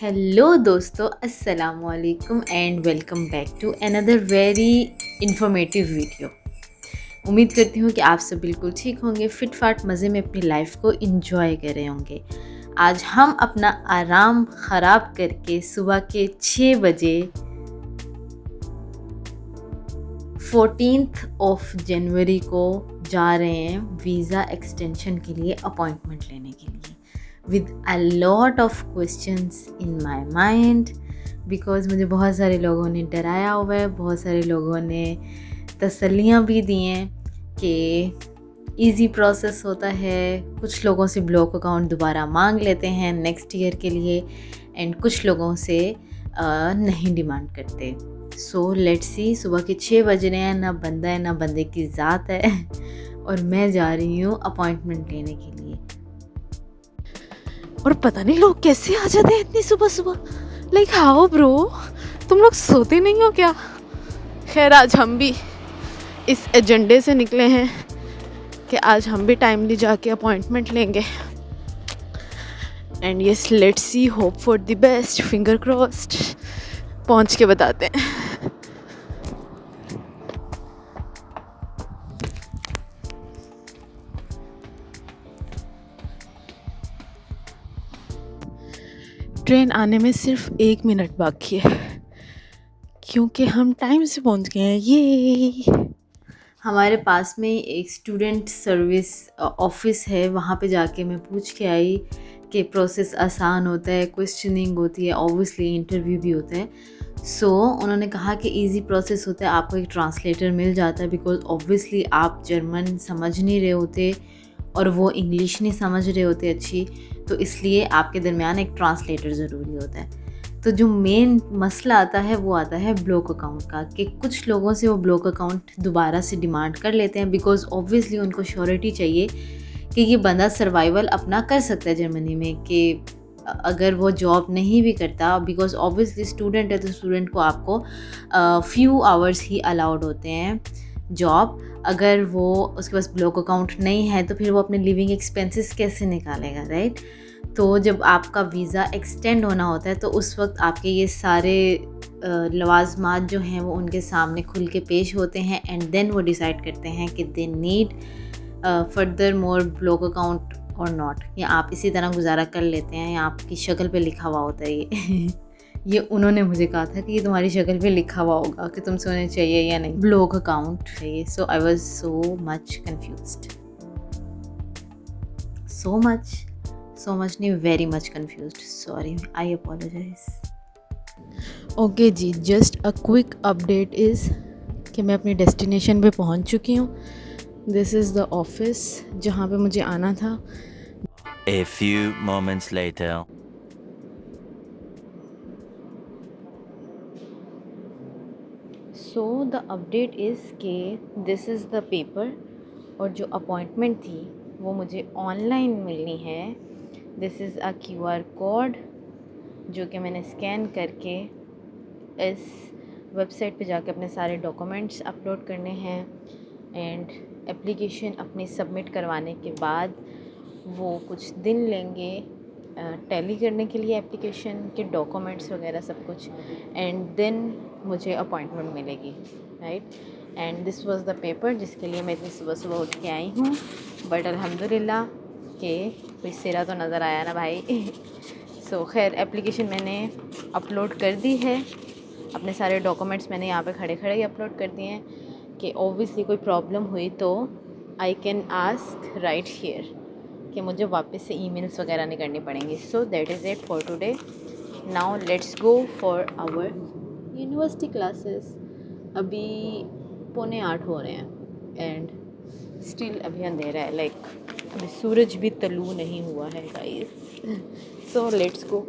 Hello दोस्तों, अस्सलाम वालेकुम and welcome back to another very informative video. उम्मीद करती हूँ कि आप सब बिल्कुल ठीक होंगे, फिट फाट मज़े में अपनी लाइफ को एंजॉय कर रहे होंगे। आज हम अपना आराम ख़राब करके सुबह के 6 बजे 14 जनवरी को जा रहे हैं वीज़ा एक्सटेंशन के लिए अपॉइंटमेंट लेने के लिए with a lot of questions in my mind because मुझे बहुत सारे लोगों ने डराया हुआ है, बहुत सारे लोगों ने तसल्लियाँ भी दी हैं कि इजी प्रोसेस होता है। कुछ लोगों से ब्लॉक अकाउंट दोबारा मांग लेते हैं नेक्स्ट ईयर के लिए एंड कुछ लोगों से नहीं डिमांड करते। सो लेट्स सी, सुबह के 6 बज रहे हैं, ना बंदा है ना बंदे की ज़ात है और मैं जा रही हूँ अपॉइंटमेंट लेने के लिए। और पता नहीं लोग कैसे आ जाते हैं इतनी सुबह सुबह। लाइक हाउ ब्रो, तुम लोग सोते नहीं हो क्या? खैर, आज हम भी इस एजेंडे से निकले हैं कि आज हम भी टाइमली जाके अपॉइंटमेंट लेंगे। And yes, let's see, hope for the best, finger crossed. पहुंच के बताते हैं। ट्रेन आने में सिर्फ 1 मिनट बाकी है क्योंकि हम टाइम से पहुंच गए हैं। ये हमारे पास में एक स्टूडेंट सर्विस ऑफिस है, वहाँ पे जाके मैं पूछ के आई कि प्रोसेस आसान होता है, क्वेश्चनिंग होती है, ऑब्वियसली इंटरव्यू भी होता है। सो उन्होंने कहा कि इजी प्रोसेस होता है, आपको एक ट्रांसलेटर मिल जाता है बिकॉज ऑब्वियसली आप जर्मन समझ नहीं रहे होते और वो इंग्लिश नहीं समझ रहे होते अच्छी, तो इसलिए आपके दरमियान एक ट्रांसलेटर ज़रूरी होता है। तो जो मेन मसला आता है वो आता है ब्लॉक अकाउंट का, कि कुछ लोगों से वो ब्लॉक अकाउंट दोबारा से डिमांड कर लेते हैं बिकॉज़ ऑब्वियसली उनको श्योरिटी चाहिए कि ये बंदा सर्वाइवल अपना कर सकता है जर्मनी में, कि अगर वो जॉब नहीं भी करता, बिकॉज़ ऑब्वियसली स्टूडेंट है तो स्टूडेंट को आपको फ्यू आवर्स ही अलाउड होते हैं जॉब। अगर वो उसके पास ब्लॉक अकाउंट नहीं है तो फिर वो अपने लिविंग एक्सपेंसेस कैसे निकालेगा, राइट? तो जब आपका वीज़ा एक्सटेंड होना होता है तो उस वक्त आपके ये सारे लवाजमात जो हैं वो उनके सामने खुल के पेश होते हैं एंड देन वो डिसाइड करते हैं कि they need further more block account और नॉट, या आप इसी तरह गुजारा कर लेते हैं, या आपकी शक्ल पे लिखा हुआ होता है ये ये उन्होंने मुझे कहा था कि ये तुम्हारी शक्ल पे लिखा हुआ होगा कि तुमसे होने चाहिए या नहीं ब्लॉक अकाउंट चाहिए। So I was so much confused, so much नहीं, very much confused, sorry, I apologize। Okay ji, just a quick update is कि मैं अपनी डेस्टिनेशन पे पहुंच चुकी हूँ। दिस इज़ द ऑफिस जहाँ पे मुझे आना था। A few moments later. So the update is कि दिस इज़ द पेपर, और जो अपॉइंटमेंट थी वो मुझे ऑनलाइन मिलनी है। This is a QR code जो कि मैंने स्कैन करके इस वेबसाइट पे जाके अपने सारे डॉक्यूमेंट्स अपलोड करने हैं एंड एप्लीकेशन अपनी सबमिट करवाने के बाद वो कुछ दिन लेंगे टैली करने के लिए एप्लीकेशन के डॉक्यूमेंट्स वगैरह सब कुछ, एंड देन मुझे अपॉइंटमेंट मिलेगी, right? And this was the paper जिसके लिए मैं इतनी सुबह सुबह उठ के आई हूँ। बट अल्हम्दुलिल्लाह कि कोई सिरा तो नज़र आया ना भाई। सो खैर, एप्लीकेशन मैंने अपलोड कर दी है, अपने सारे डॉक्यूमेंट्स मैंने यहाँ पे खड़े खड़े ही अपलोड कर दिए हैं कि ऑब्वियसली कोई प्रॉब्लम हुई तो I can ask right here, कि मुझे वापस से ईमेल्स वगैरह नहीं करनी पड़ेंगी। So that is it for today. Now let's go for our university classes. अभी 7:45 हो रहे हैं एंड स्टिल अभी अंधेरा है, लाइक अभी सूरज भी तलू नहीं हुआ है guys. So let's go.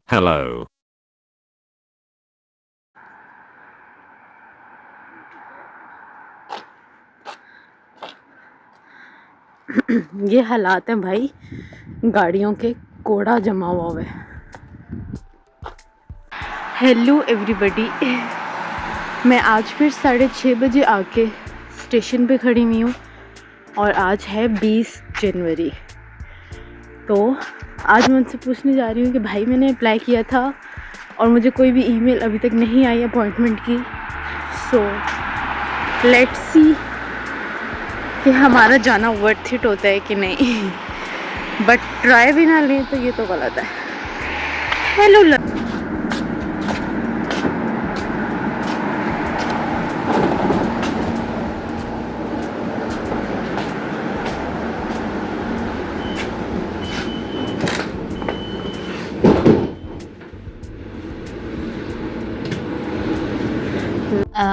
Hello. ये हालात हैं भाई, गाड़ियों के कोड़ा जमा हुआ है। हेलो एवरीबॉडी, मैं आज फिर 6:30 बजे आके स्टेशन पे खड़ी हुई हूँ और आज है 20 जनवरी। तो आज मैं उनसे पूछने जा रही हूँ कि भाई मैंने अप्लाई किया था और मुझे कोई भी ईमेल अभी तक नहीं आई अपॉइंटमेंट की। सो लेट्स सी कि हमारा जाना वर्थ इट होता है कि नहीं। बट ट्राई भी ना लें तो ये तो गलत है। हेलो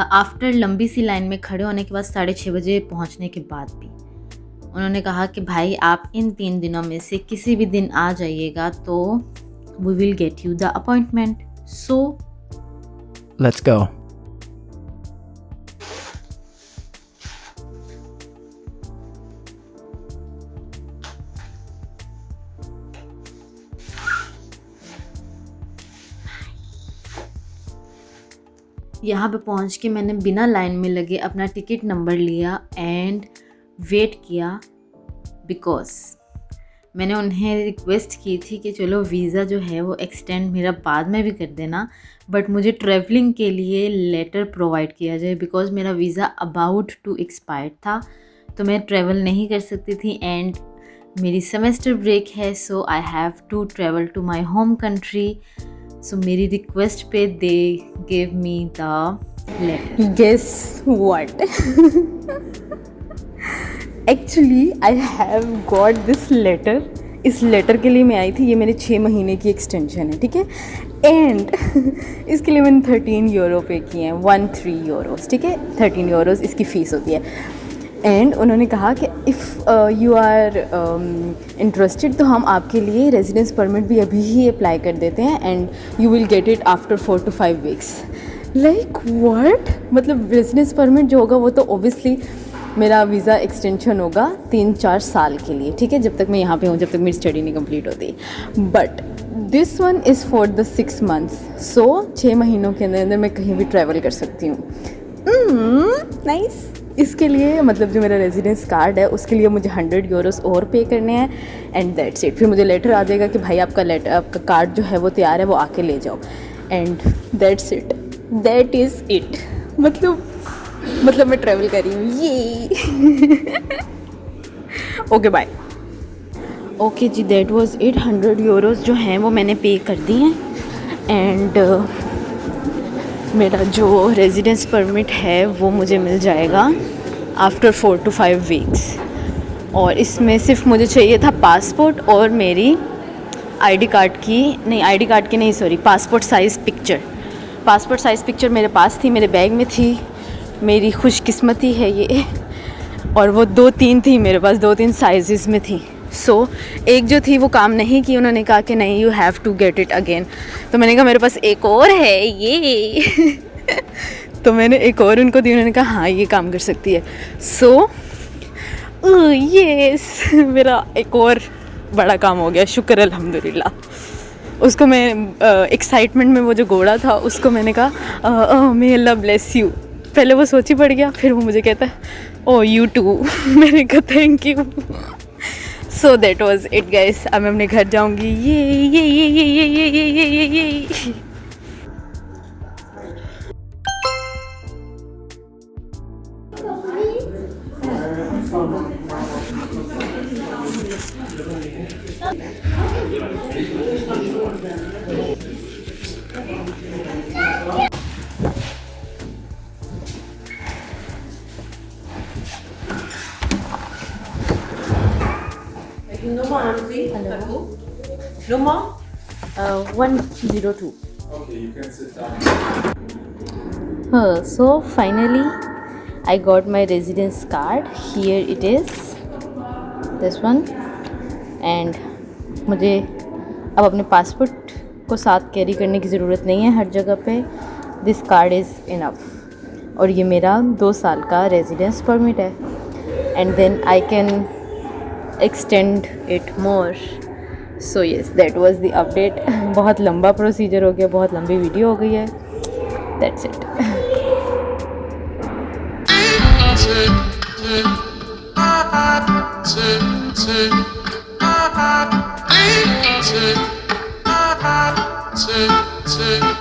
आफ्टर लंबी सी लाइन में खड़े होने के बाद 6:30 बजे पहुंचने के बाद भी उन्होंने कहा कि भाई आप इन 3 दिनों में से किसी भी दिन आ जाइएगा तो we will get you the appointment. So Let's go. यहाँ पे पहुँच के मैंने बिना लाइन में लगे अपना टिकट नंबर लिया एंड वेट किया, बिकॉज मैंने उन्हें रिक्वेस्ट की थी कि चलो वीज़ा जो है वो एक्सटेंड मेरा बाद में भी कर देना, बट मुझे ट्रैवलिंग के लिए लेटर प्रोवाइड किया जाए, बिकॉज मेरा वीज़ा अबाउट टू एक्सपायर था तो मैं ट्रैवल नहीं कर सकती थी एंड मेरी सेमेस्टर ब्रेक है, so I have to travel to my home country. So मेरी रिक्वेस्ट पे they give me the letter. Guess what, actually I have got this letter. इस लेटर के लिए मैं आई थी, ये मेरे 6 महीने की एक्सटेंशन है, ठीक है। एंड इसके लिए मैंने 13 यूरो पे किए हैं, 13 यूरोस, ठीक है। 13 यूरोस इसकी फ़ीस होती है। एंड उन्होंने कहा कि इफ़ यू आर इंटरेस्टेड तो हम आपके लिए रेजिडेंस परमिट भी अभी ही अप्लाई कर देते हैं and you will get it after 4 to 5 weeks। Like what, मतलब रेजिडेंस परमिट जो होगा वो तो ओबियसली मेरा वीज़ा एक्सटेंशन होगा 3-4 साल के लिए, ठीक है, जब तक मैं यहाँ पे हूँ, जब तक मेरी स्टडी नहीं कंप्लीट होती। But this one is for the 6 months, सो 6 महीनों के अंदर अंदर मैं कहीं भी ट्रैवल कर सकती हूँ। नाइस। इसके लिए मतलब जो मेरा रेजिडेंस कार्ड है उसके लिए मुझे 100 यूरोस और पे करने हैं एंड दैट्स इट। फिर मुझे लेटर आ जाएगा कि भाई आपका कार्ड जो है वो तैयार है, वो आके ले जाओ and that's it, that is it. मतलब मैं ट्रैवल कर रही हूँ, ये। Okay bye. ओके जी, दैट वाज इट। 100 यूरोस जो हैं वो मैंने पे कर दी हैं एंड मेरा जो रेजिडेंस परमिट है वो मुझे मिल जाएगा आफ्टर 4 to 5 weeks। और इसमें सिर्फ मुझे चाहिए था पासपोर्ट और मेरी आईडी कार्ड की नहीं sorry, passport size picture. Passport size picture मेरे पास थी, मेरे बैग में थी, मेरी खुशकिस्मती है ये। और वो 2-3 थी मेरे पास, 2-3 साइज़ में थी। सो एक जो थी वो काम नहीं की, उन्होंने कहा कि नहीं you have to get it again. तो मैंने कहा मेरे पास एक और है ये। तो मैंने एक और उनको दी, उन्होंने कहा हाँ ये काम कर सकती है। सो यस, मेरा एक और बड़ा काम हो गया, शुक्र अल्हम्दुलिल्लाह। उसको मैं एक्साइटमेंट में वो जो घोड़ा था उसको मैंने कहा मे अल्लाह ब्लेस यू। पहले वो सोच ही पड़ गया, फिर वो मुझे कहता है ओ यू टू। मैंने कहा thank you. So that was it guys. अब मैं अपने घर जाऊँगी। ये No more? 102. Okay, you can sit down. So finally I got my residence card. Here it is, this one. And मुझे अब अपने पासपोर्ट को साथ कैरी करने की ज़रूरत नहीं है हर जगह पे। This card is enough. और ये मेरा 2 साल का रेजिडेंस परमिट है and then I can extend it more so yes that was the update. बहुत लंबा प्रोसीजर हो गया, बहुत लंबी वीडियो हो गई है। That's it. Tick, tick,